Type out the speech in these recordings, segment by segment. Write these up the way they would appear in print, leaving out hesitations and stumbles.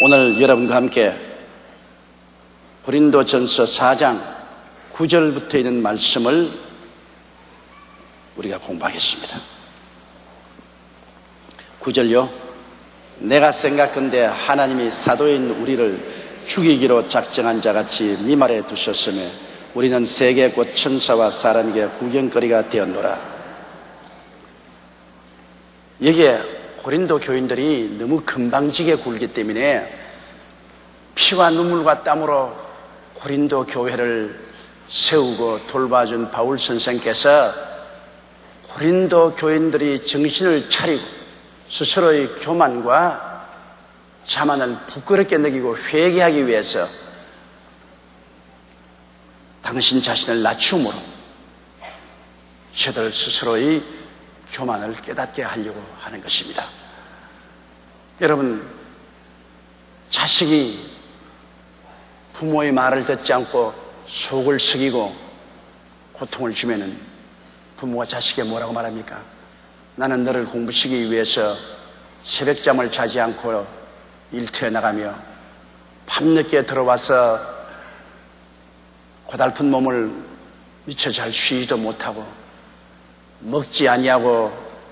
오늘 여러분과 함께 고린도전서 4장 9절부터 있는 말씀을 우리가 공부하겠습니다. 9절요. 내가 생각건대 하나님이 사도인 우리를 죽이기로 작정한 자같이 미말해 두셨으며 우리는 세계 곧 천사와 사람에게 구경거리가 되었노라. 여기에 고린도 교인들이 너무 건방지게 굴기 때문에 피와 눈물과 땀으로 고린도 교회를 세우고 돌봐준 바울 선생께서 고린도 교인들이 정신을 차리고 스스로의 교만과 자만을 부끄럽게 느끼고 회개하기 위해서 당신 자신을 낮춤으로 저들 스스로의 교만을 깨닫게 하려고 하는 것입니다. 여러분, 자식이 부모의 말을 듣지 않고 속을 썩이고 고통을 주면은 부모가 자식에게 뭐라고 말합니까? 나는 너를 공부시키기 위해서 새벽잠을 자지 않고 일터에 나가며 밤늦게 들어와서 고달픈 몸을 미처 잘 쉬지도 못하고 먹지 아니하고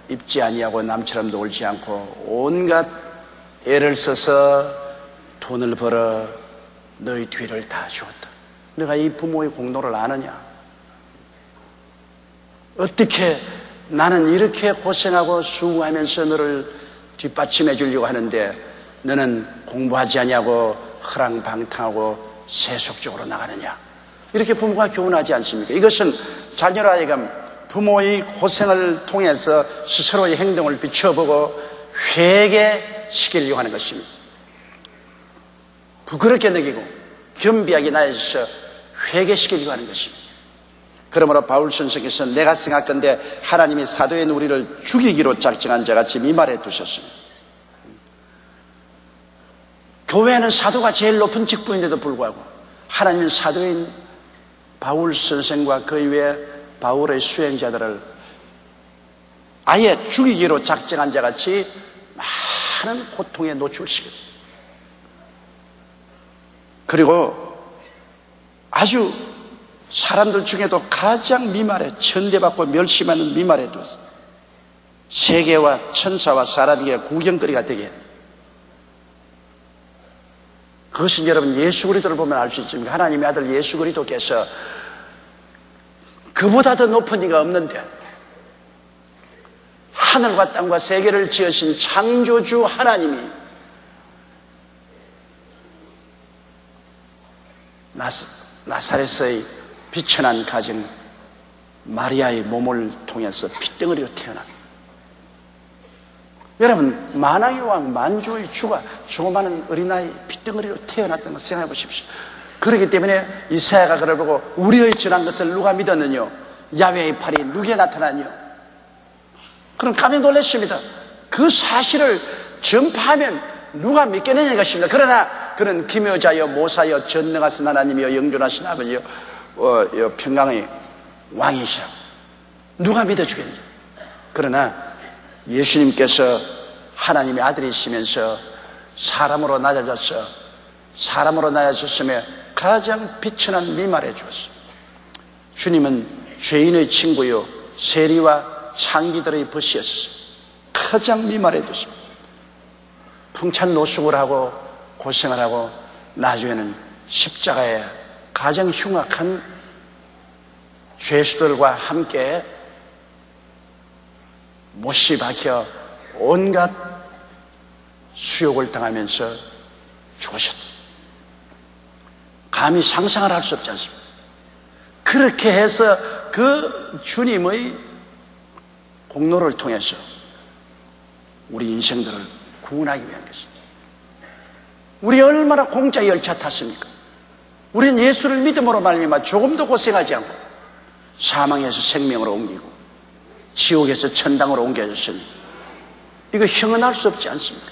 입지 아니하고 남처럼 놀지 않고 온갖 애를 써서 돈을 벌어 너희 뒤를 다 주었다. 너가 이 부모의 공로를 아느냐? 어떻게 나는 이렇게 고생하고 수고하면서 너를 뒷받침해 주려고 하는데 너는 공부하지 아니하고 허랑방탕하고 세속적으로 나가느냐? 이렇게 부모가 교훈하지 않습니까? 이것은 자녀로 하여금 부모의 고생을 통해서 스스로의 행동을 비춰보고 회개시키려고 하는 것입니다. 부끄럽게 느끼고 겸비하게 나아져서 회개시키려고 하는 것입니다. 그러므로 바울 선생께서 내가 생각건대 하나님이 사도인 우리를 죽이기로 작정한 자같이 미말해 두셨습니다. 교회는 사도가 제일 높은 직분인데도 불구하고 하나님은 사도인 바울 선생과 그 이외에 바울의 수행자들을 아예 죽이기로 작정한 자같이 많은 고통에 노출시킵니다. 그리고 아주 사람들 중에도 가장 미말해 천대받고 멸시하는 미말해 두었습니다. 세계와 천사와 사람에게 구경거리가 되게. 그것은 여러분 예수 그리스도를 보면 알 수 있습니다. 하나님의 아들 예수 그리스도께서 그보다 더 높은 이가 없는데 하늘과 땅과 세계를 지으신 창조주 하나님이 나사렛의 비천한 가정 마리아의 몸을 통해서 핏덩어리로 태어났다. 여러분, 만왕의 왕 만주의 주가 조그마한 어린아이 핏덩어리로 태어났다는 걸 생각해 보십시오. 그렇기 때문에 이사야가 그를 보고 우리의 전한 것을 누가 믿었느냐? 야훼의 팔이 누구에 나타나냐? 그럼 깜짝 놀랐습니다. 그 사실을 전파하면 누가 믿겠느냐 이것입니다. 그러나 그는 기묘자여 모사여 전능하신 하나님이여 영존하신 아버지여 평강의 왕이시라고 누가 믿어주겠냐? 그러나 예수님께서 하나님의 아들이시면서 사람으로 낮아졌으며 가장 비천한 미말해 주었습니다. 주님은 죄인의 친구요 세리와 창기들의 벗이었습니다. 가장 미말해 두었습니다. 풍찬 노숙을 하고 고생을 하고 나중에는 십자가에 가장 흉악한 죄수들과 함께 못이 박혀 온갖 수욕을 당하면서 죽으셨다. 감히 상상을 할 수 없지 않습니까? 그렇게 해서 그 주님의 공로를 통해서 우리 인생들을 구원하기 위한 것입니다. 우리 얼마나 공짜 열차 탔습니까? 우리는 예수를 믿음으로 말미암아 조금도 고생하지 않고 사망에서 생명으로 옮기고 지옥에서 천당으로 옮겨졌으니 이거 형언할 수 없지 않습니까?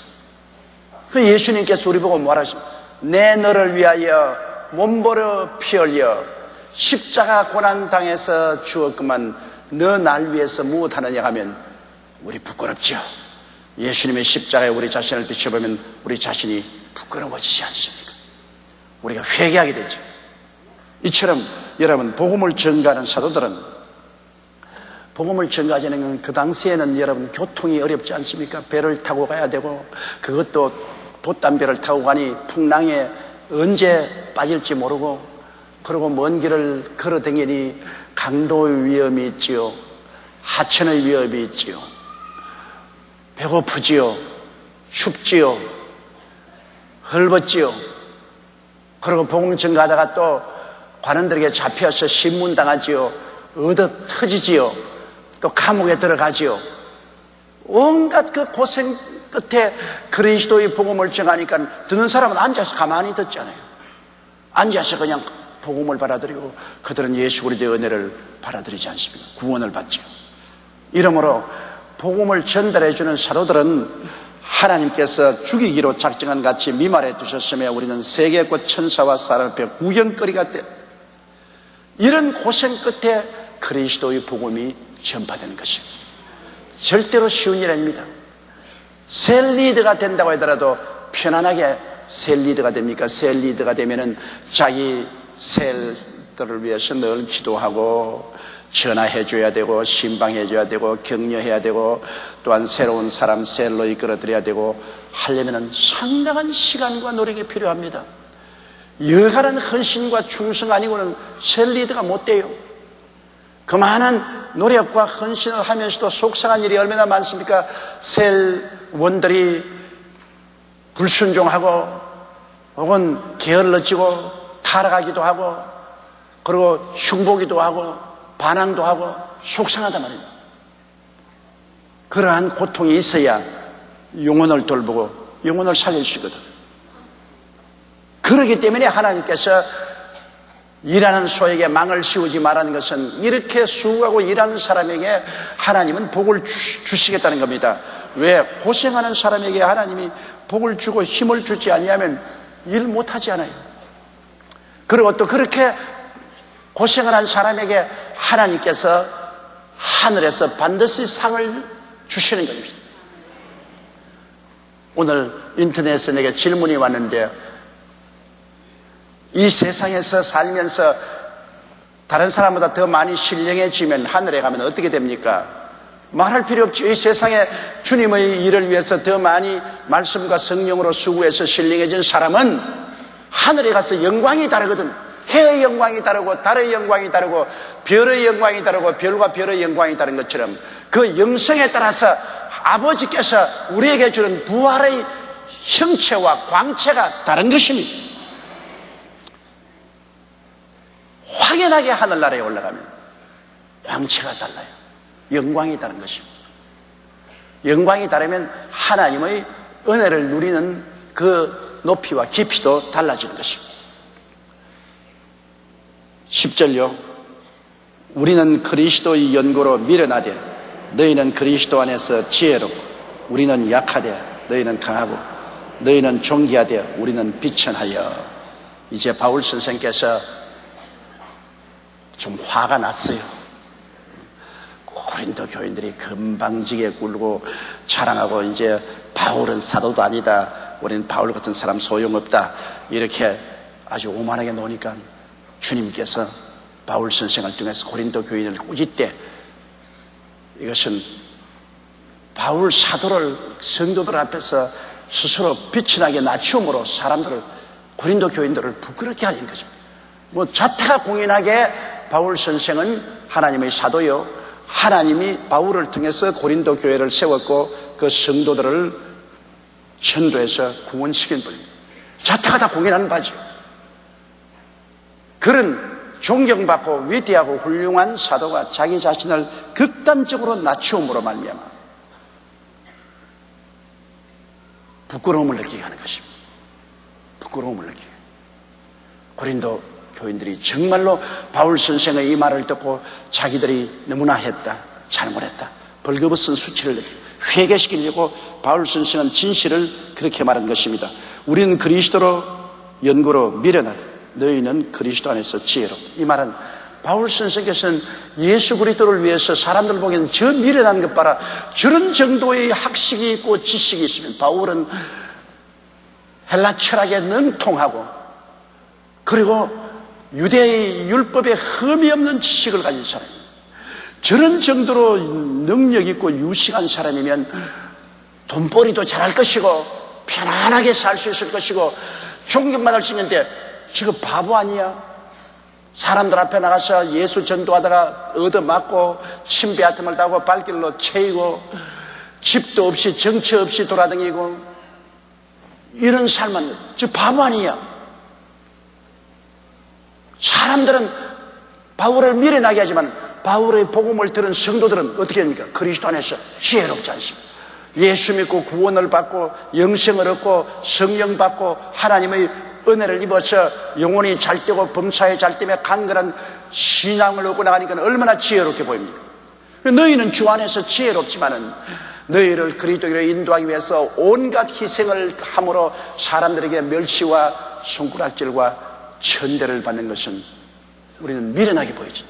그 예수님께서 우리 보고 뭐라 하십니까? 내 너를 위하여 몸버려 피 흘려 십자가 고난당해서 죽었구만 너 날 위해서 무엇하느냐 하면 우리 부끄럽죠. 예수님의 십자가에 우리 자신을 비춰보면 우리 자신이 부끄러워지지 않습니까? 우리가 회개하게 되죠. 이처럼 여러분, 복음을 전가하는 사도들은, 복음을 전가하는 건 그 당시에는 여러분 교통이 어렵지 않습니까? 배를 타고 가야 되고, 그것도 돛담배를 타고 가니 풍랑에 언제 빠질지 모르고, 그리고 먼 길을 걸어 다니니 강도의 위험이 있지요, 하천의 위험이 있지요, 배고프지요, 춥지요, 헐벗지요. 그리고 복음 전가하다가 또 관원들에게 잡혀서 신문당하지요, 얻어 터지지요, 또 감옥에 들어가지요. 온갖 그 고생 끝에 그리스도의 복음을 전하니까 듣는 사람은 앉아서 가만히 듣잖아요. 앉아서 그냥 복음을 받아들이고, 그들은 예수 그리스도의 은혜를 받아들이지 않습니까? 구원을 받죠. 이러므로 복음을 전달해주는 사도들은 하나님께서 죽이기로 작정한 같이 미말해 두셨으며, 우리는 세계꽃 천사와 사람 앞에 구경거리가 돼. 이런 고생 끝에 그리스도의 복음이 전파되는 것입니다. 절대로 쉬운 일이 아닙니다. 셀 리더가 된다고 하더라도 편안하게 셀 리더가 됩니까? 셀 리더가 되면은 자기 셀들을 위해서 늘 기도하고, 전화해줘야 되고, 신방해줘야 되고, 격려해야 되고, 또한 새로운 사람 셀로 이끌어드려야 되고, 하려면은 상당한 시간과 노력이 필요합니다. 여간한 헌신과 충성 아니고는 셀 리더가 못 돼요. 그만한 노력과 헌신을 하면서도 속상한 일이 얼마나 많습니까? 셀원들이 불순종하고, 혹은 게을러지고 타락하기도 하고, 그리고 흉보기도 하고 반항도 하고 속상하단 말입니다. 그러한 고통이 있어야 영혼을 돌보고 영혼을 살릴 수 있거든. 그렇기 때문에 하나님께서 일하는 소에게 망을 씌우지 말라는 것은, 이렇게 수고하고 일하는 사람에게 하나님은 복을 주시겠다는 겁니다. 왜? 고생하는 사람에게 하나님이 복을 주고 힘을 주지 아니하면 일 못하지 않아요. 그리고 또 그렇게 고생을 한 사람에게 하나님께서 하늘에서 반드시 상을 주시는 겁니다. 오늘 인터넷에 내게 질문이 왔는데, 이 세상에서 살면서 다른 사람보다 더 많이 신령해지면 하늘에 가면 어떻게 됩니까? 말할 필요 없죠. 이 세상에 주님의 일을 위해서 더 많이 말씀과 성령으로 수고해서 신령해진 사람은 하늘에 가서 영광이 다르거든. 해의 영광이 다르고 달의 영광이 다르고 별의 영광이 다르고 별과 별의 영광이 다른 것처럼, 그 영성에 따라서 아버지께서 우리에게 주는 부활의 형체와 광채가 다른 것입니다. 확연하게 하늘나라에 올라가면 광채가 달라요. 영광이 다른 것입니다. 영광이 다르면 하나님의 은혜를 누리는 그 높이와 깊이도 달라지는 것입니다. 10절요. 우리는 그리스도의 연고로 미련하되 너희는 그리스도 안에서 지혜롭고, 우리는 약하되 너희는 강하고, 너희는 존귀하되 우리는 비천하여. 이제 바울 선생께서 좀 화가 났어요. 고린도 교인들이 금방지게 굴고 자랑하고, 이제 바울은 사도도 아니다, 우리는 바울 같은 사람 소용없다, 이렇게 아주 오만하게 노니까 주님께서 바울 선생을 통해서 고린도 교인을 꾸짖되, 이것은 바울 사도를 성도들 앞에서 스스로 비천하게 낮춤으로 사람들을, 고린도 교인들을 부끄럽게 하는 것입니다. 뭐 자타가 공인하게 바울 선생은 하나님의 사도요, 하나님이 바울을 통해서 고린도 교회를 세웠고 그 성도들을 전도해서 구원시킨 분입니다. 자타가 다 공인하는 바죠. 그런 존경받고 위대하고 훌륭한 사도가 자기 자신을 극단적으로 낮추음으로 말미암아 부끄러움을 느끼게 하는 것입니다. 부끄러움을 느끼게. 고린도 교인들이 정말로 바울 선생의 이 말을 듣고 자기들이 너무나 했다, 잘못했다, 벌거벗은 수치를 느끼고 회개시키려고 바울 선생은 진실을 그렇게 말한 것입니다. 우리는 그리스도로 연고로 미련하다, 너희는 그리스도 안에서 지혜롭다. 이 말은 바울 선생께서는 예수 그리스도를 위해서 사람들 보기에는 저 미련한 것 봐라, 저런 정도의 학식이 있고 지식이 있으면 바울은 헬라 철학에 능통하고 그리고 유대의 율법에 흠이 없는 지식을 가진 사람입니다. 저런 정도로 능력 있고 유식한 사람이면 돈벌이도 잘할 것이고 편안하게 살 수 있을 것이고 존경받을 수 있는데 지금 바보 아니야? 사람들 앞에 나가서 예수 전도하다가 얻어맞고 침 배아픔을 따고 발길로 채이고 집도 없이 정처 없이 돌아다니고 이런 삶은 저 바보 아니야? 사람들은 바울을 미련하게 하지만 바울의 복음을 들은 성도들은 어떻게 합니까? 그리스도 안에서 지혜롭지 않습니다. 예수 믿고 구원을 받고 영생을 얻고 성령 받고 하나님의 은혜를 입어서 영혼이 잘되고 범사에 잘되며 강건한 신앙을 얻고 나가니까 얼마나 지혜롭게 보입니까? 너희는 주 안에서 지혜롭지만은 너희를 그리스도로 인도하기 위해서 온갖 희생을 함으로 사람들에게 멸시와 손가락질과 천대를 받는 것은 우리는 미련하게 보이지.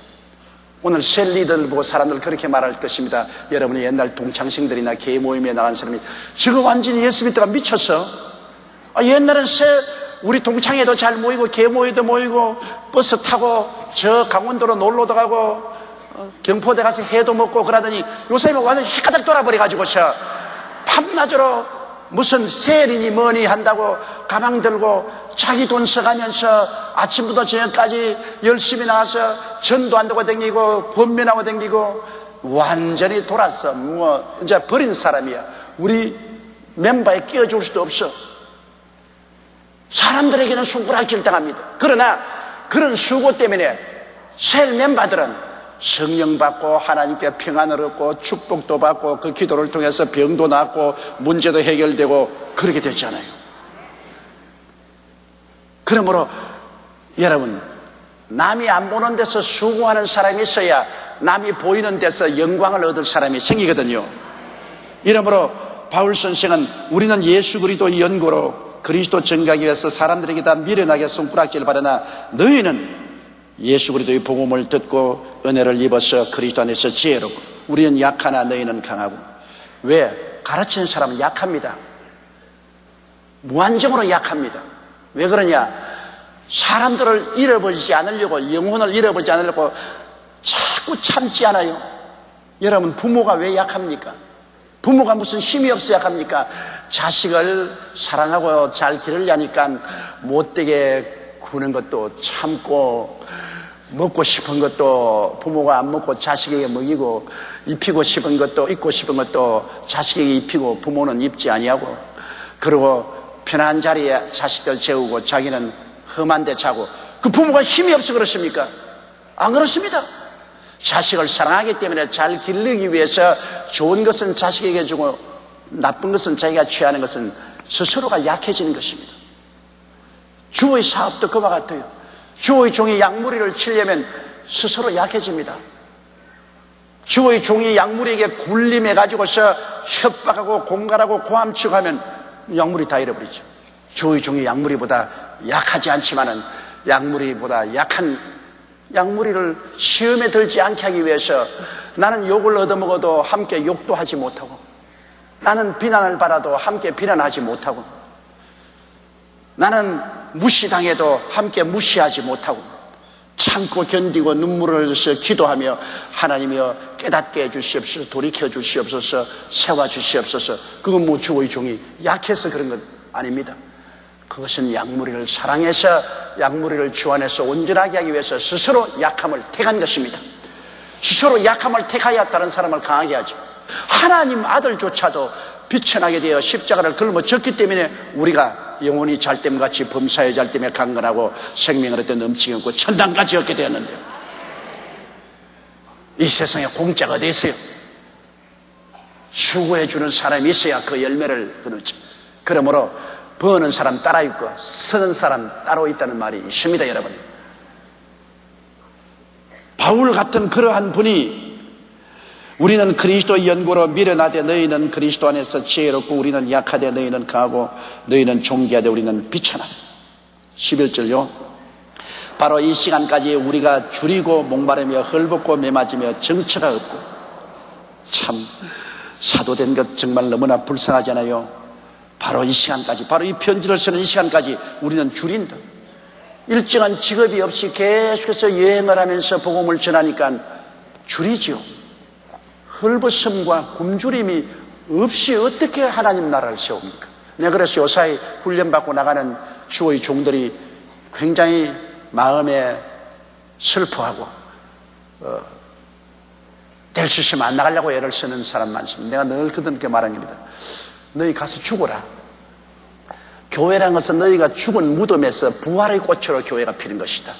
오늘 셀리들 보고 사람들 그렇게 말할 것입니다. 여러분이 옛날 동창생들이나 개 모임에 나간 사람이 저거 완전히 예수 믿다가 미쳤어. 옛날엔 우리 동창회도 잘 모이고 개 모임도 모이고 버스 타고 저 강원도로 놀러도 가고 경포대 가서 회도 먹고 그러더니 요새는 완전히 헷가닥 돌아버려가지고서 밤낮으로 무슨 세리니 뭐니 한다고 가방 들고 자기 돈 써가면서 아침부터 저녁까지 열심히 나와서 전도한다고 댕기고 권면하고 댕기고 완전히 돌았어. 뭐 이제 버린 사람이야. 우리 멤버에 끼워줄 수도 없어. 사람들에게는 손가락질 당합니다. 그러나 그런 수고 때문에 새 멤버들은 성령 받고 하나님께 평안을 얻고 축복도 받고 그 기도를 통해서 병도 낫고 문제도 해결되고 그렇게 됐잖아요. 그러므로 여러분, 남이 안 보는 데서 수고하는 사람이 있어야 남이 보이는 데서 영광을 얻을 사람이 생기거든요. 이러므로 바울 선생은 우리는 예수 그리스도의 연고로 그리스도 전가하기 위해서 사람들에게 다 미련하게 손가락질을 받으나 너희는 예수 그리스도의 복음을 듣고 은혜를 입어서 그리스도 안에서 지혜롭고 우리는 약하나 너희는 강하고. 왜? 가르치는 사람은 약합니다. 무한정으로 약합니다. 왜 그러냐? 사람들을 잃어버리지 않으려고, 영혼을 잃어버리지 않으려고 자꾸 참지 않아요. 여러분, 부모가 왜 약합니까? 부모가 무슨 힘이 없어 약합니까? 자식을 사랑하고 잘 기르려니까 못되게 구는 것도 참고 먹고 싶은 것도 부모가 안 먹고 자식에게 먹이고 입히고 싶은 것도 입고 싶은 것도 자식에게 입히고 부모는 입지 아니하고 그리고 편한 자리에 자식들 재우고 자기는 험한 데 자고 그 부모가 힘이 없어 그렇습니까? 안 그렇습니다. 자식을 사랑하기 때문에 잘 기르기 위해서 좋은 것은 자식에게 주고 나쁜 것은 자기가 취하는 것은 스스로가 약해지는 것입니다. 주의 사업도 그와 같아요. 주의 종이 약무리를 치려면 스스로 약해집니다. 주의 종이 약무리에게 굴림해가지고서 협박하고 공갈하고 고함치고하면 약무리 다 잃어버리죠. 주의 종이 약무리보다 약하지 않지만은 약무리보다 약한 약무리를 시험에 들지 않게 하기 위해서 나는 욕을 얻어먹어도 함께 욕도 하지 못하고 나는 비난을 받아도 함께 비난하지 못하고 나는 무시당해도 함께 무시하지 못하고 참고 견디고 눈물을 흘려서 기도하며 하나님이여 깨닫게 해주시옵소서 돌이켜 주시옵소서 세워 주시옵소서. 그건 뭐 주의 종이 약해서 그런 건 아닙니다. 그것은 약무리를 사랑해서 약무리를 주 안에서 온전하게 하기 위해서 스스로 약함을 택한 것입니다. 스스로 약함을 택하여 다른 사람을 강하게 하죠. 하나님 아들조차도 비천하게 되어 십자가를 짊어졌기 때문에 우리가 영혼이 잘됨 같이 범사에 잘됨에 강건하고 생명을 얻되 넘치게 얻고 천당까지 얻게 되었는데요. 이 세상에 공짜가 어디 있어요? 수고해 주는 사람이 있어야 그 열매를 거두죠. 그러므로 버는 사람 따라 있고 서는 사람 따로 있다는 말이 있습니다. 여러분, 바울 같은 그러한 분이 우리는 그리스도의 연고로 미련하되 너희는 그리스도 안에서 지혜롭고 우리는 약하되 너희는 강하고 너희는 존귀하되 우리는 비천하다. 11절요. 바로 이 시간까지 우리가 줄이고 목마르며 헐벗고 매맞으며 정처가 없고 참 사도된 것 정말 너무나 불쌍하잖아요. 바로 이 시간까지, 바로 이 편지를 쓰는 이 시간까지 우리는 줄인다. 일정한 직업이 없이 계속해서 여행을 하면서 복음을 전하니까 줄이죠. 헐벗음과 굶주림이 없이 어떻게 하나님 나라를 세웁니까? 내가 그래서 요사이 훈련받고 나가는 주의 종들이 굉장히 마음에 슬퍼하고 될 수 있으면 안 나가려고 애를 쓰는 사람 많습니다. 내가 늘 그들께 말합니다. 너희 가서 죽어라. 교회란 것은 너희가 죽은 무덤에서 부활의 꽃으로 교회가 피는 것이다.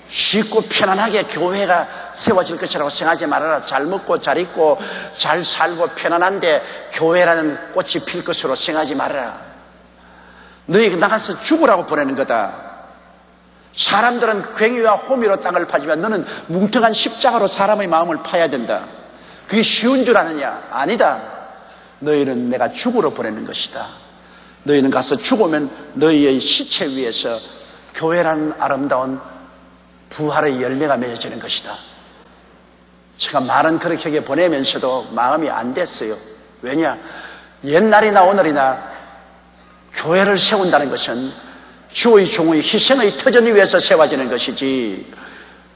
쉽고 편안하게 교회가 세워질 것이라고 생각하지 말아라. 잘 먹고 잘 입고 잘 살고 편안한데 교회라는 꽃이 필 것으로 생각하지 말아라. 너희가 나가서 죽으라고 보내는 거다. 사람들은 괭이와 호미로 땅을 파지만 너는 뭉텅한 십자가로 사람의 마음을 파야 된다. 그게 쉬운 줄 아느냐? 아니다. 너희는 내가 죽으러 보내는 것이다. 너희는 가서 죽으면 너희의 시체 위에서 교회라는 아름다운 부활의 열매가 맺어지는 것이다. 제가 말은 그렇게 보내면서도 마음이 안 됐어요. 왜냐? 옛날이나 오늘이나 교회를 세운다는 것은 주의 종의 희생의 터전 위에서 세워지는 것이지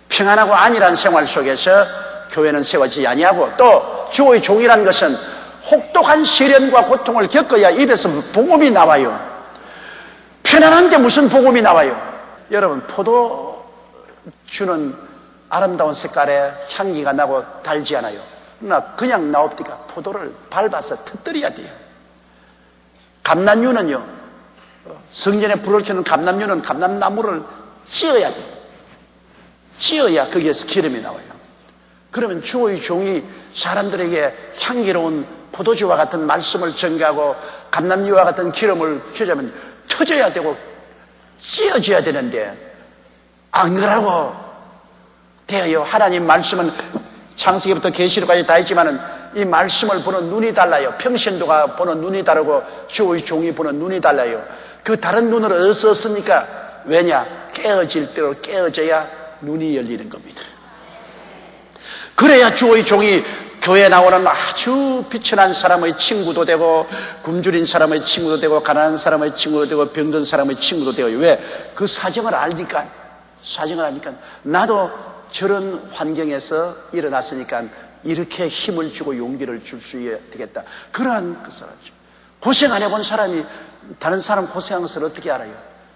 평안하고 안일한 생활 속에서 교회는 세워지지 아니하고 또 주의 종이라는 것은 혹독한 시련과 고통을 겪어야 입에서 복음이 나와요. 편안한데 무슨 복음이 나와요? 여러분, 포도주는 아름다운 색깔의 향기가 나고 달지 않아요. 그러나 그냥 나옵니까? 포도를 밟아서 터뜨려야 돼요. 감람유는요, 성전에 불을 켜는 감람유는 감람나무를 찧어야 돼요. 찧어야 거기에서 기름이 나와요. 그러면 주의 종이 사람들에게 향기로운 포도주와 같은 말씀을 전가하고 감람유와 같은 기름을 켜자면 터져야 되고 찧어져야 되는데 안 그러고 되어요. 하나님 말씀은 창세기부터 계시록까지 다 있지만은 이 말씀을 보는 눈이 달라요. 평신도가 보는 눈이 다르고 주의 종이 보는 눈이 달라요. 그 다른 눈을 어디서 얻습니까? 왜냐? 깨어질 대로 깨어져야 눈이 열리는 겁니다. 그래야 주의 종이 교회에 나오는 아주 비천한 사람의 친구도 되고 굶주린 사람의 친구도 되고 가난한 사람의 친구도 되고 병든 사람의 친구도 되고. 왜? 그 사정을 알니까 나도 저런 환경에서 일어났으니까 이렇게 힘을 주고 용기를 줄 수 있겠다. 그러한 그 사람이죠. 고생 안 해본 사람이 다른 사람 고생한 것을 어떻게 알아요?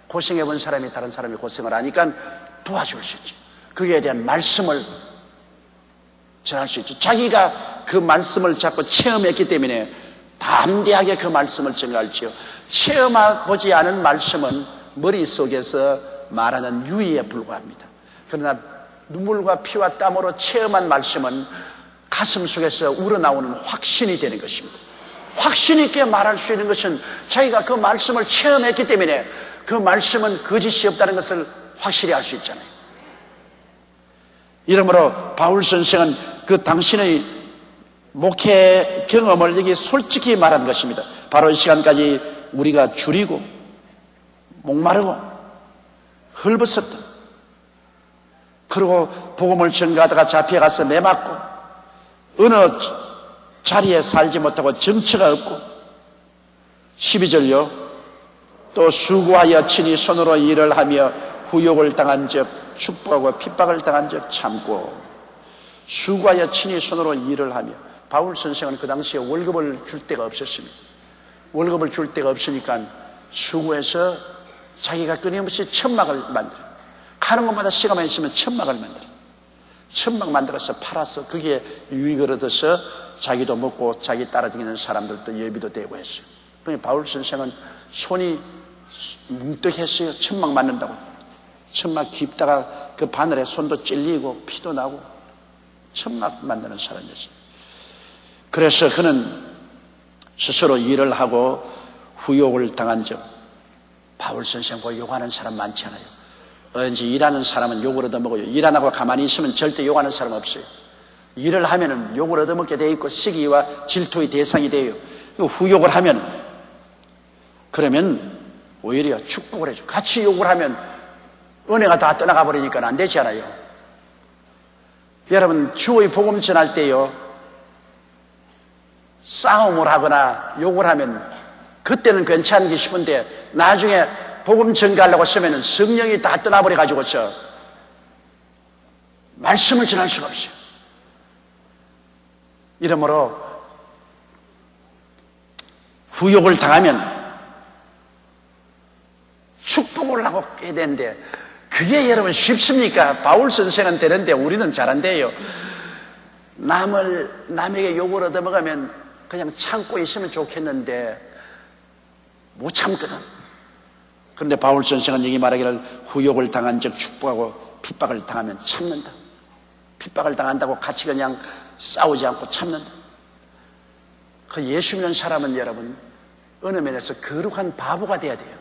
고생해본 사람이 다른 사람이 고생을 하니까 도와줄 수 있죠. 거기에 대한 말씀을 전할 수 있죠. 자기가 그 말씀을 자꾸 체험했기 때문에 담대하게 그 말씀을 전할지요. 체험해보지 않은 말씀은 머릿속에서 말하는 유의에 불과합니다. 그러나 눈물과 피와 땀으로 체험한 말씀은 가슴 속에서 우러나오는 확신이 되는 것입니다. 확신 있게 말할 수 있는 것은 자기가 그 말씀을 체험했기 때문에 그 말씀은 거짓이 없다는 것을 확실히 알 수 있잖아요. 이러므로 바울 선생은 그 당신의 목회 경험을 여기 솔직히 말한 것입니다. 바로 이 시간까지 우리가 줄이고 목마르고 헐벗었다. 그리고 복음을 전가하다가 잡혀가서 매맞고 어느 자리에 살지 못하고 정처가 없고 12절요. 또 수고하여 친히 손으로 일을 하며 후욕을 당한 적 축복하고 핍박을 당한 적 참고 수고하여 친히 손으로 일을 하며. 바울 선생은 그 당시에 월급을 줄 데가 없었습니다. 월급을 줄 데가 없으니까 수고해서 자기가 끊임없이 천막을 만들어요. 가는 곳마다 시간만 있으면 천막을 만들어요. 천막 만들어서 팔아서 그게 유익을 얻어서 자기도 먹고 자기 따라다니는 사람들도 예비도 되고 했어요. 그러니까 바울 선생은 손이 뭉뜩했어요. 천막 만든다고. 천막 깊다가 그 바늘에 손도 찔리고 피도 나고 천막 만드는 사람이었습니다. 그래서 그는 스스로 일을 하고 후욕을 당한 적. 바울 선생과 욕하는 사람 많지 않아요. 언제 일하는 사람은 욕을 얻어먹어요. 일 안 하고 가만히 있으면 절대 욕하는 사람 없어요. 일을 하면은 욕을 얻어먹게 돼 있고 시기와 질투의 대상이 돼요. 후욕을 하면 그러면 오히려 축복을 해줘. 같이 욕을 하면 은혜가 다 떠나가 버리니까 안 되지 않아요. 여러분, 주의 복음 전할 때요, 싸움을 하거나 욕을 하면 그때는 괜찮은지 싶은데 나중에 복음 전가하려고 쓰면 성령이 다 떠나버려가지고서 말씀을 전할 수가 없어요. 이러므로 후욕을 당하면 축복을 하고 깨야 되는데 그게 여러분 쉽습니까? 바울 선생은 되는데 우리는 잘 안 돼요. 남에게 욕을 얻어먹으면 그냥 참고 있으면 좋겠는데 못 참거든. 그런데 바울 선생은 여기 말하기를 후욕을 당한 적 축복하고 핍박을 당하면 참는다. 핍박을 당한다고 같이 그냥 싸우지 않고 참는다. 그 예수 믿는 사람은 여러분 어느 면에서 거룩한 바보가 돼야 돼요.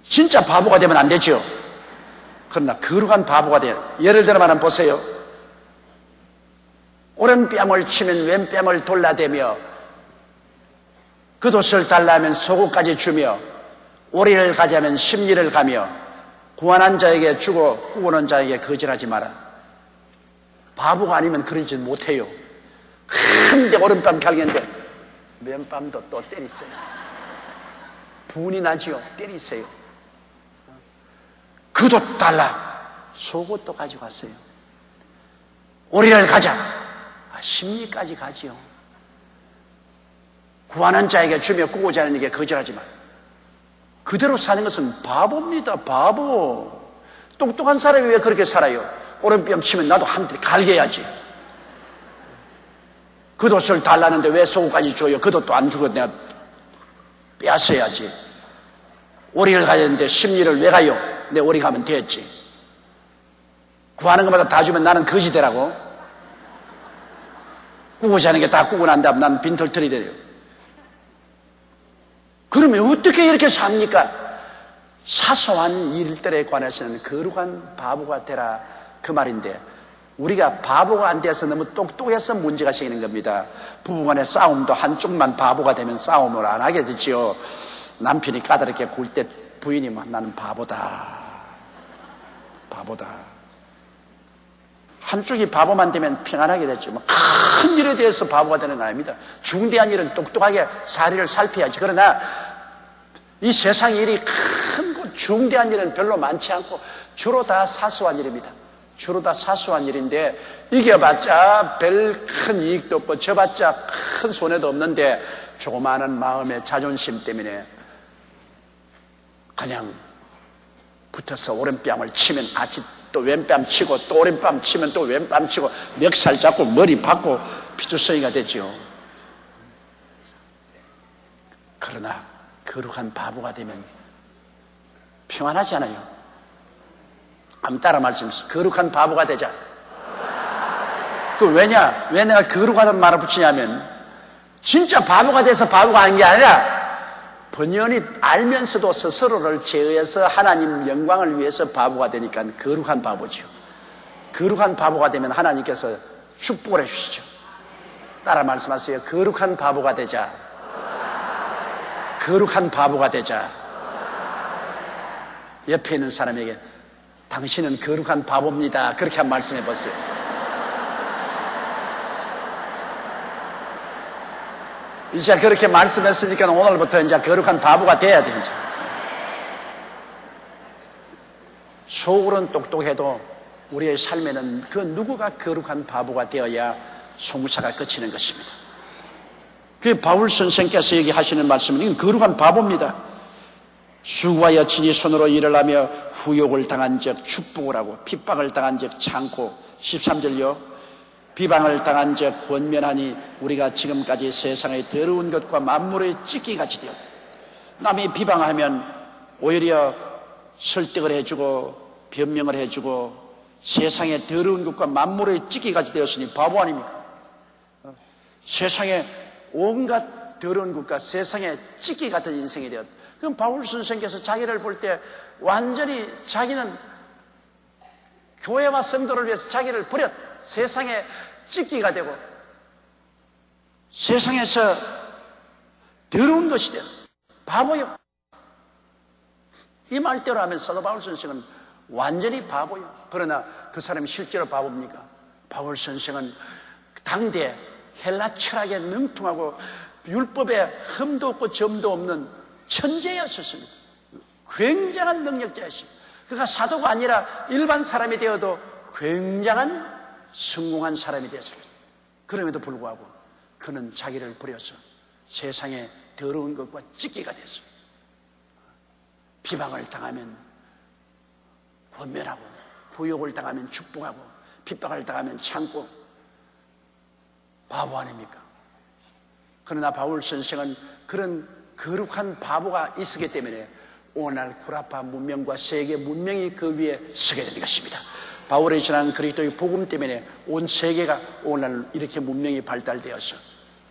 진짜 바보가 되면 안 되죠. 그러나 거룩한 바보가 돼요. 예를 들어 말하면 보세요. 오른뺨을 치면 왼뺨을 돌라대며 겉옷을 달라면 속옷까지 주며 오리를 가자면 십리를 가며 구원한 자에게 주고 꾸고는 자에게 거절하지 마라. 바보가 아니면 그런 짓 못해요. 한데 오른뺨 갈겼는데 왼뺨도 또 때리세요. 분이 나지요. 때리세요. 겉옷 달라. 속옷도 가지고 왔어요. 오리를 가자. 십리까지 가지요. 구하는 자에게 주며 꾸고자 하는 이에게 거절하지 마. 그대로 사는 것은 바보입니다. 바보. 똑똑한 사람이 왜 그렇게 살아요? 오른뺨 치면 나도 한 대 갈겨야지. 겉옷을 달라는데 왜 속옷까지 줘요? 겉옷도 안 주고 내가 빼앗아야지. 오리를 가야 되는데 십리를 왜 가요? 내 오리 가면 됐지. 구하는 것마다 다 주면 나는 거지 되라고? 꾸고자 하는 게 다 꾸고 난 다음 나는 빈털털이 되요. 그러면 어떻게 이렇게 삽니까? 사소한 일들에 관해서는 거룩한 바보가 되라 그 말인데 우리가 바보가 안 돼서 너무 똑똑해서 문제가 생기는 겁니다. 부부간의 싸움도 한쪽만 바보가 되면 싸움을 안 하게 되지요. 남편이 까다롭게 굴 때 부인이 나는 바보다. 한쪽이 바보만 되면 평안하게 됐죠. 큰 일에 대해서 바보가 되는 건 아닙니다. 중대한 일은 똑똑하게 사리를 살펴야지. 그러나 이 세상 일이 큰 중대한 일은 별로 많지 않고 주로 다 사소한 일입니다. 주로 다 사소한 일인데 이겨봤자 별 큰 이익도 없고 져봤자 큰 손해도 없는데 조그마한 마음의 자존심 때문에 그냥 붙어서 오른뺨을 치면 같이 또 왼뺨 치고 또 오른뺨 치면 또 왼뺨 치고 멱살 잡고 머리 박고 피투성이가 되죠. 그러나 거룩한 바보가 되면 평안하지 않아요. 한번 따라 말씀하세요. 거룩한 바보가 되자. 그 왜냐? 왜 내가 거룩하다는 말을 붙이냐면 진짜 바보가 돼서 바보가 아닌 게 아니라 번연히 알면서도 스스로를 제어해서 하나님 영광을 위해서 바보가 되니까 거룩한 바보죠. 거룩한 바보가 되면 하나님께서 축복을 해주시죠. 따라 말씀하세요. 거룩한 바보가 되자. 거룩한 바보가 되자. 옆에 있는 사람에게 당신은 거룩한 바보입니다. 그렇게 한번 말씀해 보세요. 이제 그렇게 말씀했으니까 오늘부터 이제 거룩한 바보가 돼야 되죠. 속으로는 똑똑해도 우리의 삶에는 그 누구가 거룩한 바보가 되어야 송사가 끝이는 것입니다. 그 바울 선생께서 얘기하시는 말씀은 이건 거룩한 바보입니다. 수고하여 친히 손으로 일을 하며 후욕을 당한 적 축복을 하고 핍박을 당한 적 참고 13절요. 비방을 당한 적 권면하니 우리가 지금까지 세상의 더러운 것과 만물의 찢기같이 되었다. 남이 비방하면 오히려 설득을 해주고 변명을 해주고 세상의 더러운 것과 만물의 찢기같이 되었으니 바보 아닙니까? 세상에 온갖 더러운 것과 세상의 찢기 같은 인생이 되었다. 그럼 바울 선생께서 자기를 볼 때 완전히 자기는 교회와 성도를 위해서 자기를 버렸 세상에 찢기가 되고 세상에서 더러운 것이 되는 바보요. 이 말대로 하면 사도 바울 선생은 완전히 바보요. 그러나 그 사람이 실제로 바보입니까? 바울 선생은 당대 헬라 철학에 능통하고 율법에 흠도 없고 점도 없는 천재였었습니다. 굉장한 능력자였습니다. 그가 사도가 아니라 일반 사람이 되어도 굉장한 성공한 사람이 되었습니다. 그럼에도 불구하고 그는 자기를 버려서 세상의 더러운 것과 찢기가 됐습니다. 비방을 당하면 권면하고, 부욕을 당하면 축복하고, 핍박을 당하면 참고, 바보 아닙니까? 그러나 바울 선생은 그런 거룩한 바보가 있었기 때문에 오늘날 구라파 문명과 세계 문명이 그 위에 서게 된 것입니다. 바울의 전한 그리스도의 복음 때문에 온 세계가 오늘날 이렇게 문명이 발달되어서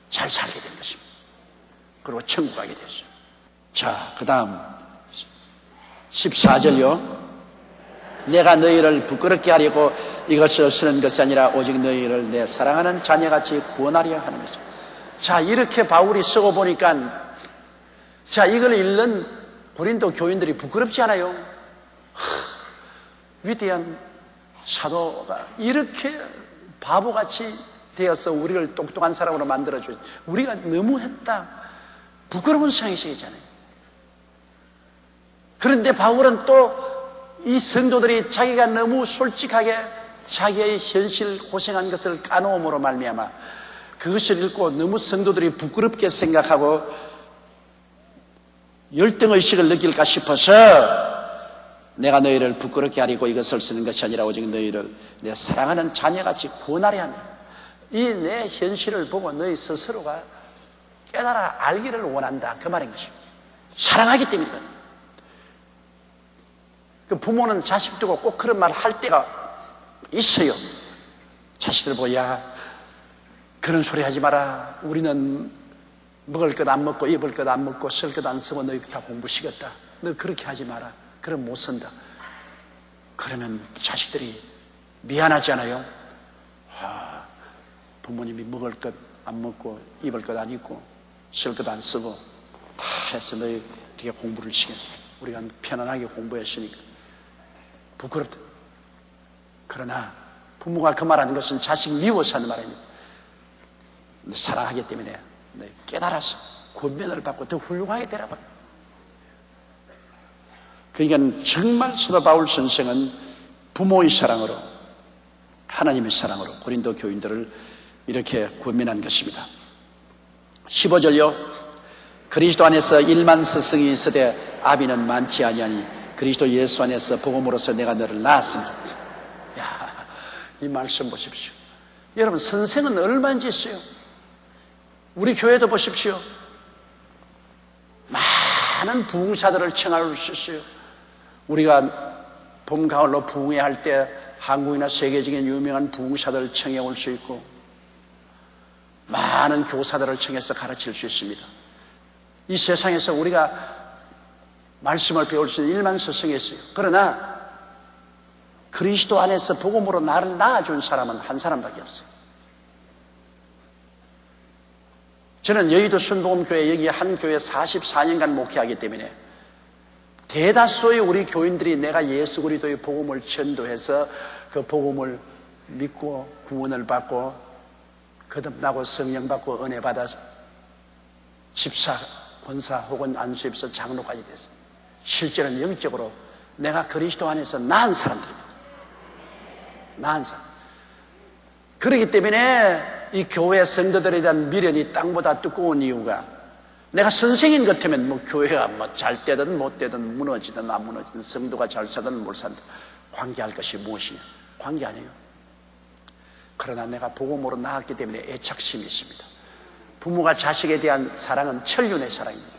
잘 살게 된 것입니다. 그리고 천국 가게 됐어요. 자, 그 다음 14절요. 내가 너희를 부끄럽게 하려고 이것을 쓰는 것이 아니라 오직 너희를 내 사랑하는 자녀같이 구원하려 하는 것입니다. 자, 이렇게 바울이 쓰고 보니까, 자, 이걸 읽는 고린도 교인들이 부끄럽지 않아요? 위대한 사도가 이렇게 바보같이 되어서 우리를 똑똑한 사람으로 만들어주지, 우리가 너무했다, 부끄러운 상식이잖아요. 그런데 바울은 또 이 성도들이 자기가 너무 솔직하게 자기의 현실 고생한 것을 까놓음으로 말미암아 그것을 읽고 너무 성도들이 부끄럽게 생각하고 열등의식을 느낄까 싶어서 내가 너희를 부끄럽게 하려고 이것을 쓰는 것이 아니라 오직 너희를 내 사랑하는 자녀같이 구원하려 하며, 이 내 현실을 보고 너희 스스로가 깨달아 알기를 원한다, 그 말인 것입니다. 사랑하기 때문이다. 그 부모는 자식 두고 꼭 그런 말 할 때가 있어요. 자식들 보고, 야, 그런 소리 하지 마라. 우리는 먹을 것 안 먹고 입을 것 안 먹고 쓸 것 안 쓰고 너희 다 공부시켰다. 너 그렇게 하지 마라. 그럼 못 쓴다. 그러면 자식들이 미안하지 않아요? 부모님이 먹을 것 안 먹고 입을 것 안 입고 쓸 것 안 쓰고 다 해서 너희 우리가 공부를 시켰어. 우리가 편안하게 공부했으니까 부끄럽다. 그러나 부모가 그 말하는 것은 자식 미워서 하는 말입니다. 사랑하기 때문에 깨달아서 권면을 받고 더 훌륭하게 되라고. 그러니까 정말 사도 바울 선생은 부모의 사랑으로, 하나님의 사랑으로 고린도 교인들을 이렇게 권면한 것입니다. 15절요. 그리스도 안에서 1만 스승이 있으되 아비는 많지 아니하니 그리스도 예수 안에서 복음으로서 내가 너를 낳았습니다. 야, 이 말씀 보십시오. 여러분, 선생은 얼마인지 있어요. 우리 교회도 보십시오. 많은 부흥사들을 청할 수 있어요. 우리가 봄, 가을로 부흥회할 때 한국이나 세계적인 유명한 부흥사들을 청해 올 수 있고, 많은 교사들을 청해서 가르칠 수 있습니다. 이 세상에서 우리가 말씀을 배울 수 있는 1만 스승이 있어요. 그러나 그리스도 안에서 복음으로 나를 낳아준 사람은 한 사람밖에 없어요. 저는 여의도 순복음교회, 여기 한 교회 44년간 목회하기 때문에 대다수의 우리 교인들이 내가 예수 그리스도의 복음을 전도해서 그 복음을 믿고 구원을 받고 거듭나고 성령 받고 은혜 받아서 집사, 권사 혹은 안수입사, 장로까지 됐어요. 실제로는 영적으로 내가 그리스도 안에서 낳은 사람들입니다. 낳은 사람. 그렇기 때문에 이 교회 성도들에 대한 미련이 땅보다 두꺼운 이유가, 내가 선생인 같으면 뭐 교회가 뭐 잘 되든 못 되든 무너지든 안 무너지든 성도가 잘 사든 못 사든 관계할 것이 무엇이냐? 관계 아니에요. 그러나 내가 복음으로 낳았기 때문에 애착심이 있습니다. 부모가 자식에 대한 사랑은 천륜의 사랑입니다.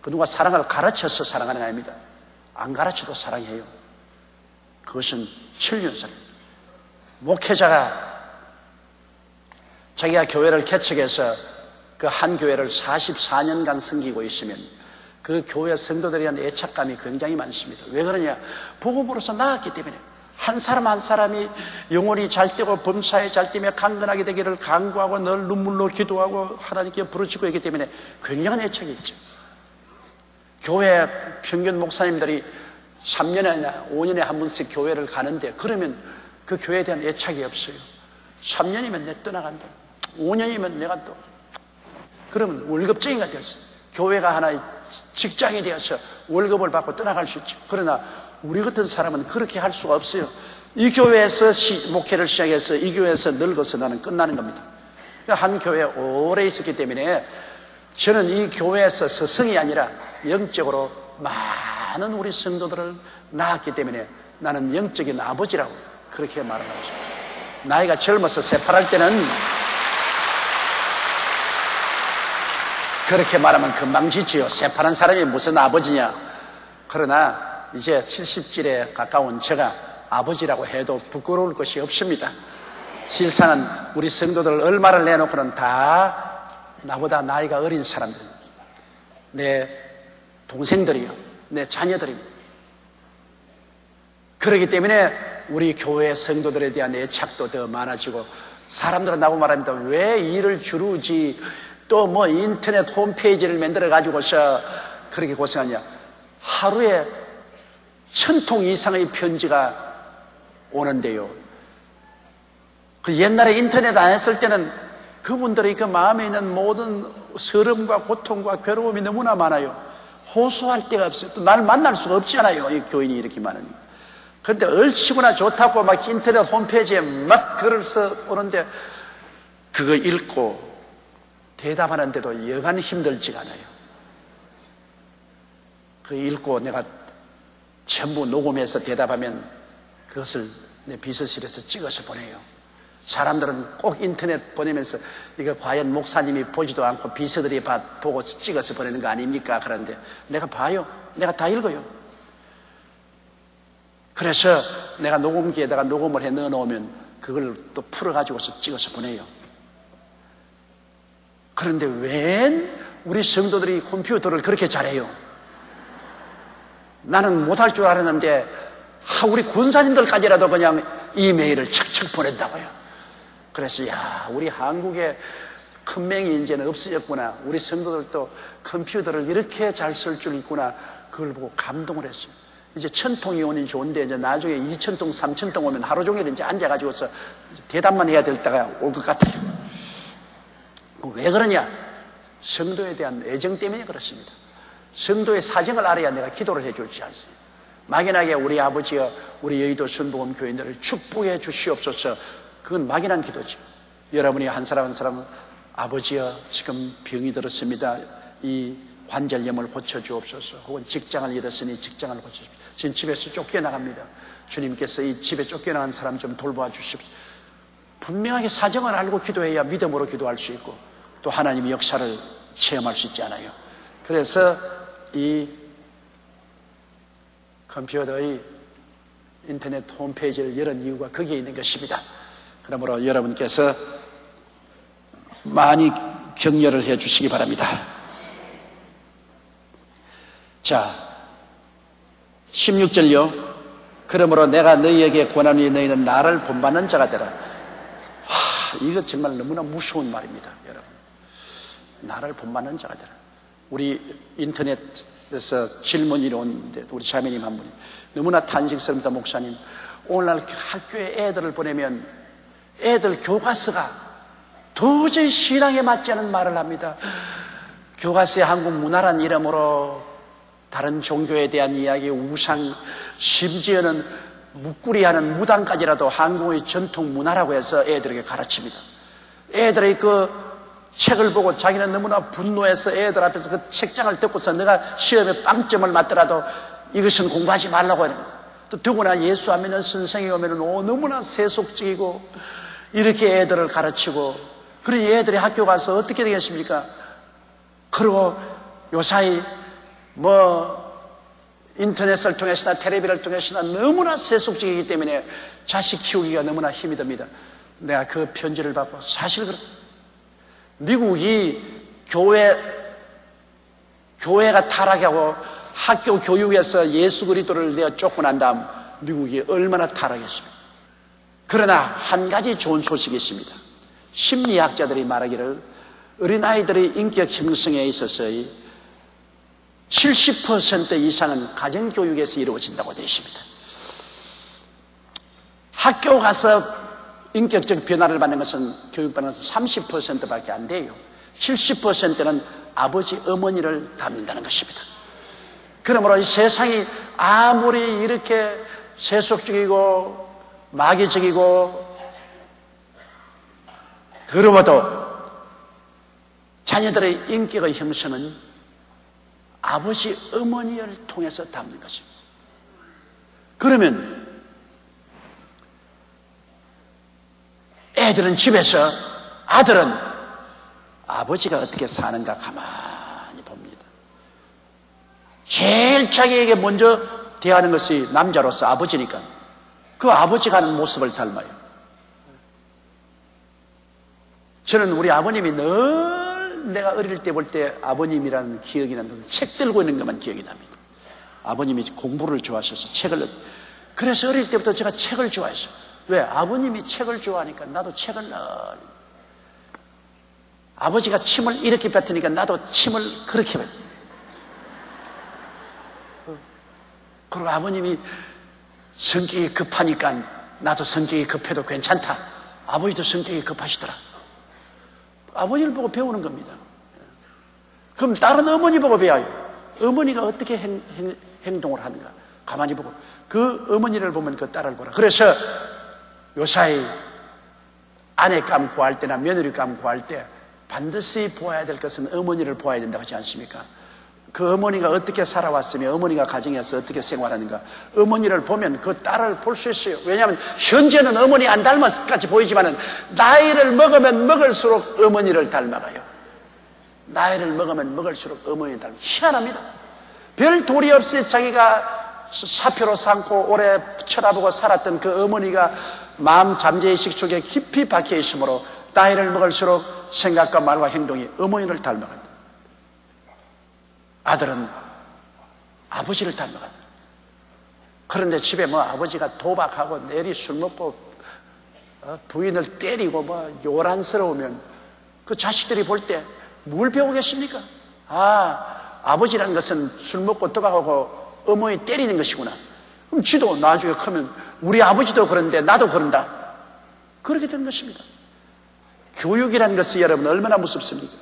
그 누가 사랑을 가르쳐서 사랑하는 게 아닙니다. 안 가르쳐도 사랑해요. 그것은 천륜 사랑. 목회자가 자기가 교회를 개척해서 그 한 교회를 44년간 섬기고 있으면 그 교회 성도들에 대한 애착감이 굉장히 많습니다. 왜 그러냐? 복음으로서 낳았기 때문에. 한 사람 한 사람이 영혼이 잘 되고 범사에 잘 되며 강건하게 되기를 간구하고 늘 눈물로 기도하고 하나님께 부르짖고 있기 때문에 굉장한 애착이 있죠. 교회 평균 목사님들이 3년이나 5년에 한 번씩 교회를 가는데, 그러면 그 교회에 대한 애착이 없어요. 3년이면 내 떠나간다. 5년이면 내가 또. 그러면 월급쟁이가 될 수 있어요. 교회가 하나의 직장이 되어서 월급을 받고 떠나갈 수 있죠. 그러나 우리 같은 사람은 그렇게 할 수가 없어요. 이 교회에서 목회를 시작해서 이 교회에서 늙어서 나는 끝나는 겁니다. 한 교회에 오래 있었기 때문에 저는 이 교회에서 스승이 아니라 영적으로 많은 우리 성도들을 낳았기 때문에 나는 영적인 아버지라고 그렇게 말을 하고 싶어요. 나이가 젊어서 새파랄 때는 그렇게 말하면 금방 지치요. 새파란 사람이 무슨 아버지냐. 그러나 이제 70질에 가까운 제가 아버지라고 해도 부끄러울 것이 없습니다. 실상은 우리 성도들 얼마를 내놓고는 다 나보다 나이가 어린 사람들입니다. 내 동생들이요, 내 자녀들입니다. 그렇기 때문에 우리 교회 성도들에 대한 애착도 더 많아지고, 사람들은 나보고 말합니다. 왜 일을 주루지 또 뭐 인터넷 홈페이지를 만들어 가지고서 그렇게 고생하냐. 하루에 1000통 이상의 편지가 오는데요. 그 옛날에 인터넷 안 했을 때는 그분들의 그 마음에 있는 모든 서름과 고통과 괴로움이 너무나 많아요. 호소할 데가 없어요. 또 날 만날 수가 없잖아요. 이 교인이 이렇게 많으니. 그런데 얼씨구나 좋다고 막 인터넷 홈페이지에 막 글을 써 오는데 그거 읽고 대답하는데도 여간 힘들지가 않아요. 그거 읽고 내가 전부 녹음해서 대답하면 그것을 내 비서실에서 찍어서 보내요. 사람들은 꼭 인터넷 보내면서 이거 과연 목사님이 보지도 않고 비서들이 보고 찍어서 보내는 거 아닙니까? 그런데 내가 봐요. 내가 다 읽어요. 그래서 내가 녹음기에다가 녹음을 해 넣어놓으면 그걸 또 풀어가지고서 찍어서 보내요. 그런데 왜 우리 성도들이 컴퓨터를 그렇게 잘해요? 나는 못할 줄 알았는데 우리 군사님들까지라도 그냥 이메일을 척척 보낸다고요. 그래서 야, 우리 한국에 큰 명이 이제는 없어졌구나. 우리 성도들도 컴퓨터를 이렇게 잘 쓸 줄 있구나. 그걸 보고 감동을 했어요. 이제 1000통이 오니 좋은데 이제 나중에 2000통, 3000통 오면 하루 종일 이제 앉아가지고서 대답만 해야 될 때가 올 것 같아요. 왜 그러냐? 성도에 대한 애정 때문에 그렇습니다. 성도의 사정을 알아야 내가 기도를 해줄지 알지. 막연하게 우리 아버지여 우리 여의도 순복음 교인들을 축복해 주시옵소서. 그건 막연한 기도죠. 여러분이 한 사람 한 사람은 아버지여 지금 병이 들었습니다. 이 관절염을 고쳐주옵소서. 혹은 직장을 잃었으니 직장을 고쳐주옵소서. 지금 집에서 쫓겨나갑니다. 주님께서 이 집에 쫓겨나간 사람 좀 돌보아 주십시오. 분명하게 사정을 알고 기도해야 믿음으로 기도할 수 있고 또 하나님의 역사를 체험할 수 있지 않아요. 그래서 이 컴퓨터의 인터넷 홈페이지를 열은 이유가 거기에 있는 것입니다. 그러므로 여러분께서 많이 격려를 해 주시기 바랍니다. 자, 16절요. 그러므로 내가 너희에게 권하노니 너희는 나를 본받는 자가 되라. 이거 정말 너무나 무서운 말입니다, 여러분. 나를 본받는 자가 되라. 우리 인터넷에서 질문이 오는데 우리 자매님 한 분이 너무나 탄식스럽다. 목사님, 오늘날 학교에 애들을 보내면 애들 교과서가 도저히 신앙에 맞지 않은 말을 합니다. 교과서에 한국 문화란 이름으로 다른 종교에 대한 이야기, 우상, 심지어는 묵구리하는 무당까지라도 한국의 전통 문화라고 해서 애들에게 가르칩니다. 애들의 그 책을 보고 자기는 너무나 분노해서 애들 앞에서 그 책장을 덮고서 내가 시험에 빵점을 맞더라도 이것은 공부하지 말라고 해요. 또 더구나 예수 안 믿는 선생이 오면은 너무나 세속적이고 이렇게 애들을 가르치고, 그러니 애들이 학교 가서 어떻게 되겠습니까? 그리고 요사이 인터넷을 통해서나 텔레비를 통해서나 너무나 세속적이기 때문에 자식 키우기가 너무나 힘이 듭니다. 내가 그 편지를 받고 사실 미국이 교회가 타락하고 학교 교육에서 예수 그리스도를 내어 쫓고 난 다음 미국이 얼마나 타락했습니까? 그러나 한 가지 좋은 소식이 있습니다. 심리학자들이 말하기를 어린아이들의 인격 형성에 있어서의 70% 이상은 가정교육에서 이루어진다고 되어 있습니다. 학교 가서 인격적 변화를 받는 것은 교육받는 것은 30%밖에 안 돼요. 70%는 아버지, 어머니를 닮는다는 것입니다. 그러므로 이 세상이 아무리 이렇게 세속적이고 마귀적이고 더러워도 자녀들의 인격의 형성은 아버지, 어머니를 통해서 닮는 것입니다. 그러면 애들은 집에서, 아들은 아버지가 어떻게 사는가 가만히 봅니다. 제일 자기에게 먼저 대하는 것이 남자로서 아버지니까 그 아버지가 하는 모습을 닮아요. 저는 우리 아버님이 늘 내가 어릴 때 볼 때 아버님이라는 기억이 나는데 책 들고 있는 것만 기억이 납니다. 아버님이 공부를 좋아하셔서 책을, 그래서 어릴 때부터 제가 책을 좋아했어요. 왜? 아버님이 책을 좋아하니까 나도 책을 아버지가 침을 이렇게 뱉으니까 나도 침을 그렇게 뱉어요. 그리고 아버님이 성격이 급하니까 나도 성격이 급해도 괜찮다. 아버지도 성격이 급하시더라. 아버지를 보고 배우는 겁니다. 그럼 다른 어머니 보고 배워요. 어머니가 어떻게 행동을 하는가 가만히 보고 그 어머니를 보면 그 딸을 보라. 그래서 요사이 아내감 구할 때나 며느리감 구할 때 반드시 보아야 될 것은 어머니를 보아야 된다고 하지 않습니까? 그 어머니가 어떻게 살아왔으며 어머니가 가정에서 어떻게 생활하는가, 어머니를 보면 그 딸을 볼 수 있어요. 왜냐하면 현재는 어머니 안 닮아같이 보이지만 나이를 먹으면 먹을수록 어머니를 닮아가요. 나이를 먹으면 먹을수록 어머니를 닮아가요. 희한합니다. 별 도리 없이 자기가 사표로 삼고 오래 쳐다보고 살았던 그 어머니가 마음 잠재의식 속에 깊이 박혀 있으므로 나이를 먹을수록 생각과 말과 행동이 어머니를 닮아간다. 아들은 아버지를 닮아간다. 그런데 집에 뭐 아버지가 도박하고 내리 술 먹고 부인을 때리고 뭐 요란스러우면 그 자식들이 볼 때 뭘 배우겠습니까? 아버지라는 것은 술 먹고 도박하고 어머니 때리는 것이구나. 그럼 지도 나중에 크면 우리 아버지도 그런데 나도 그런다. 그렇게 되는 것입니다. 교육이라는 것이 여러분 얼마나 무섭습니까?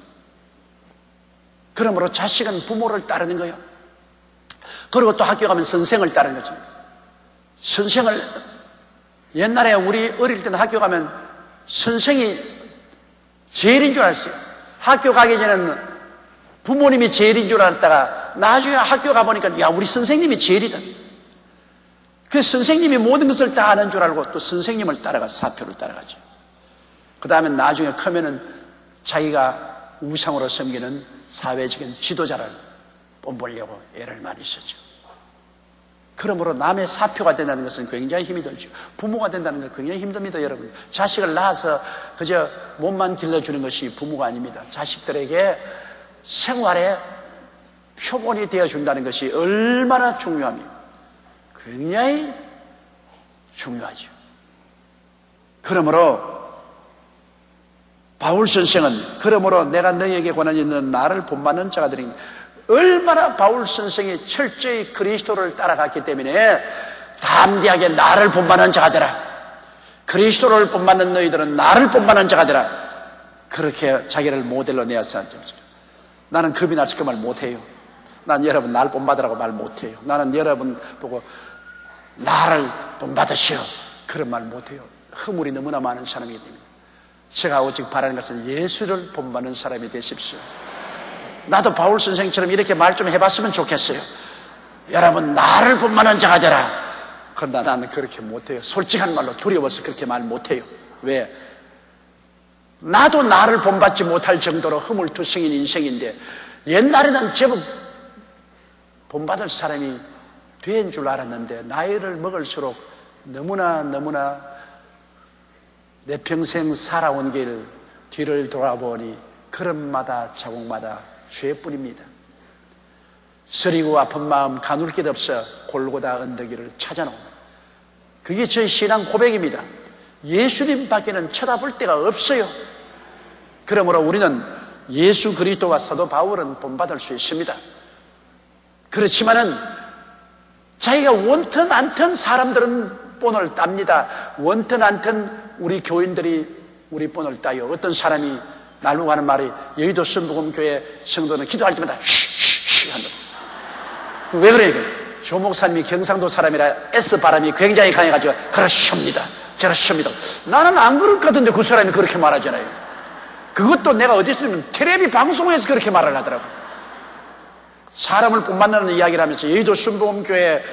그러므로 자식은 부모를 따르는 거예요. 그리고 또 학교 가면 선생을 따르는 거죠. 선생을, 옛날에 우리 어릴 때는 학교 가면 선생이 제일인 줄 알았어요. 학교 가기 전에는 부모님이 제일인 줄 알았다가 나중에 학교 가보니까 야, 우리 선생님이 제일이다. 그래서 선생님이 모든 것을 다 아는 줄 알고 또 선생님을 따라가서 사표를 따라가죠. 그 다음에 나중에 크면은 자기가 우상으로 섬기는 사회적인 지도자를 뽑으려고 애를 많이 썼죠. 그러므로 남의 사표가 된다는 것은 굉장히 힘이 들죠. 부모가 된다는 건 굉장히 힘듭니다, 여러분. 자식을 낳아서 그저 몸만 길러주는 것이 부모가 아닙니다. 자식들에게 생활의 표본이 되어준다는 것이 얼마나 중요합니까? 굉장히 중요하죠. 그러므로 바울 선생은 그러므로 내가 너희에게 권한 있는 나를 본받는 자가 되니 얼마나 바울 선생이 철저히 그리스도를 따라갔기 때문에 담대하게 나를 본받는 자가 되라. 그리스도를 본받는 너희들은 나를 본받는 자가 되라. 그렇게 자기를 모델로 내었어. 나는 겁이 나서 그 말 못해요. 난 여러분 날 본받으라고 말 못해요. 나는 여러분 보고 나를 본받으시오 그런 말 못해요. 허물이 너무나 많은 사람이기 때문에 제가 오직 바라는 것은 예수를 본받는 사람이 되십시오. 나도 바울 선생처럼 이렇게 말 좀 해봤으면 좋겠어요. 여러분 나를 본받는 자가 되라. 그러나 나는 그렇게 못해요. 솔직한 말로 두려워서 그렇게 말 못해요. 왜? 나도 나를 본받지 못할 정도로 허물투성인 인생인데 옛날에는 제법 본받을 사람이 된 줄 알았는데 나이를 먹을수록 너무나 내 평생 살아온 길 뒤를 돌아보니 걸음마다 자국마다 죄뿐입니다. 서리고 아픈 마음 가눌 길 없어 골고다 언덕이를 찾아놓습니다. 그게 저희 신앙 고백입니다. 예수님 밖에는 쳐다볼 데가 없어요. 그러므로 우리는 예수 그리스도와 사도 바울은 본받을 수 있습니다. 그렇지만은 자기가 원튼 않든 사람들은 본을 땁니다. 원튼 않든 우리 교인들이 우리 본을 따요. 어떤 사람이 날로 가는 말이 여의도 순복음교회 성도는 기도할 때마다 쉬쉬쉬 한다. 왜 그래 이거? 조 목사님이 경상도 사람이라 S바람이 굉장히 강해가지고 그러십니다. 저러십니다. 나는 안 그럴 것 같은데 그 사람이 그렇게 말하잖아요. 그것도 내가 어디서 들으면 텔레비 방송에서 그렇게 말을 하더라고. 사람을 못 만나는 이야기를 하면서 여의도 순복음교회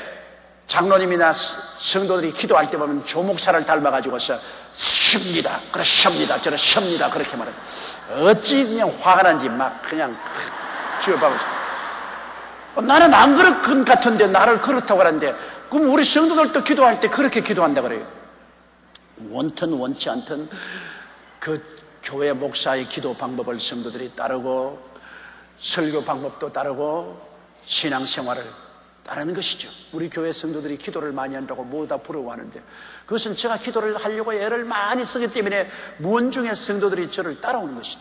장로님이나 성도들이 기도할 때 보면 조 목사를 닮아가지고서 쉽니다. 그러십니다. 저러십니다. 그렇게 말해. 어찌 그냥 화가 난지 막 그냥 지어봐고 있어. 나는 안 그럴 것 같은데 나를 그렇다고 하는데 그럼 우리 성도들도 기도할 때 그렇게 기도한다 그래요. 원튼 원치 않든 그 교회 목사의 기도 방법을 성도들이 따르고 설교 방법도 따르고 신앙생활을 따르는 것이죠. 우리 교회 성도들이 기도를 많이 한다고 모두 다 부러워하는데 그것은 제가 기도를 하려고 애를 많이 쓰기 때문에 무언중에 성도들이 저를 따라오는 것이죠.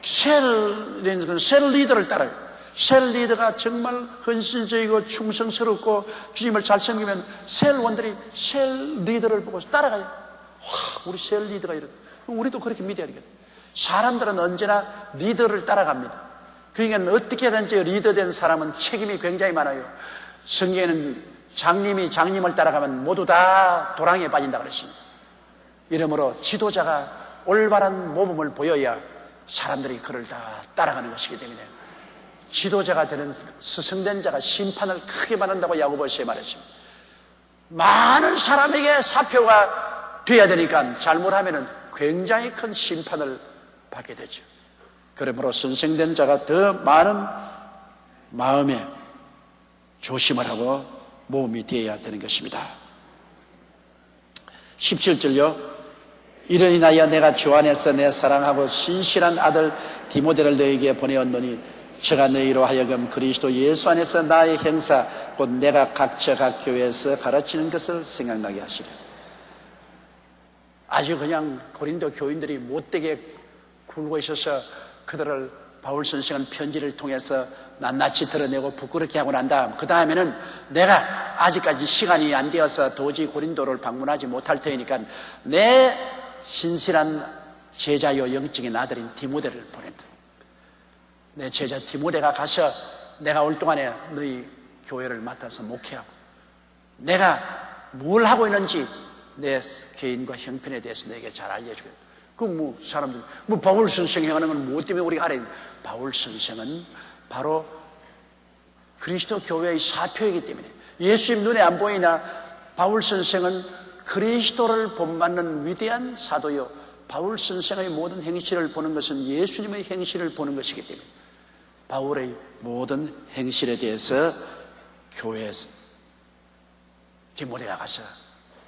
셀 리더를 따라요. 셀 리더가 정말 헌신적이고 충성스럽고 주님을 잘 섬기면 셀원들이 셀 리더를 보고 따라가요. 와, 우리 셀 리더가 이렇다. 우리도 그렇게 믿어야 되겠다. 사람들은 언제나 리더를 따라갑니다. 그러니까 어떻게든지 리더된 사람은 책임이 굉장히 많아요. 성경에는 장님이 장님을 따라가면 모두 다 도랑에 빠진다 그랬습니다. 이러므로 지도자가 올바른 모범을 보여야 사람들이 그를 다 따라가는 것이기 때문에 지도자가 되는 스승된 자가 심판을 크게 받는다고 야고보서에 말했습니다. 많은 사람에게 사표가 돼야 되니까 잘못하면 굉장히 큰 심판을 받게 되죠. 그러므로 선생된 자가 더 많은 마음에 조심을 하고 모험이 되어야 되는 것입니다. 17절요. 이러니 나여 내가 주 안에서 내 사랑하고 신실한 아들 디모데를 너에게 보내었노니 저가 너희로 하여금 그리스도 예수 안에서 나의 형사 곧 내가 각처 각 교회에서 가르치는 것을 생각나게 하시라. 아주 그냥 고린도 교인들이 못되게 굴고 있어서 그들을 바울 선생은 편지를 통해서 낱낱이 드러내고 부끄럽게 하고 난 다음 그 다음에는 내가 아직까지 시간이 안 되어서 도저히 고린도를 방문하지 못할 터이니까 내 신실한 제자요 영적인 아들인 디모데를 보낸다. 내 제자 디모데가 가서 내가 올 동안에 너희 교회를 맡아서 목회하고 내가 뭘 하고 있는지 내 개인과 형편에 대해서 너에게 잘 알려주겠다. 그 사람들 바울 선생이 하는 건 무엇 때문에 우리가 알아야 돼? 바울 선생은 바로 그리스도 교회의 사표이기 때문에 예수님 눈에 안 보이나 바울 선생은 그리스도를 본받는 위대한 사도요. 바울 선생의 모든 행실을 보는 것은 예수님의 행실을 보는 것이기 때문에 바울의 모든 행실에 대해서 교회에서 디모데가 가서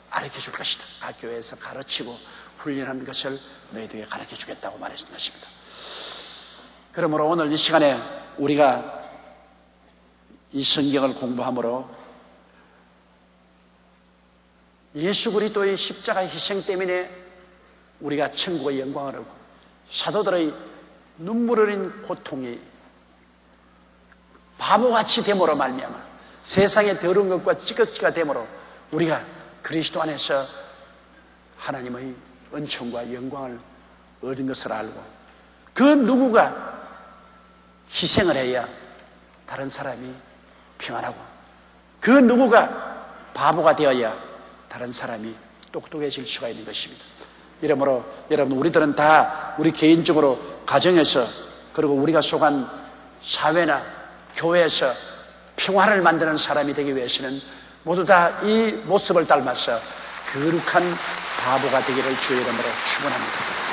가르쳐 줄 것이다. 각 교회에서 가르치고 훈련하는 것을 너희들에게 가르쳐 주겠다고 말했던 것입니다. 그러므로 오늘 이 시간에 우리가 이 성경을 공부함으로 예수 그리스도의 십자가의 희생 때문에 우리가 천국의 영광을 얻고 사도들의 눈물 흘린 고통이 바보같이 됨으로 말미암아 세상의 더러운 것과 찌꺼기가 됨으로 우리가 그리스도 안에서 하나님의 은총과 영광을 얻은 것을 알고 그 누구가 희생을 해야 다른 사람이 평안하고 그 누구가 바보가 되어야 다른 사람이 똑똑해질 수가 있는 것입니다. 이러므로 여러분 우리들은 다 우리 개인적으로 가정에서 그리고 우리가 속한 사회나 교회에서 평화를 만드는 사람이 되기 위해서는 모두 다 이 모습을 닮아서 거룩한 바보가 되기를 주의 이름으로 축원합니다.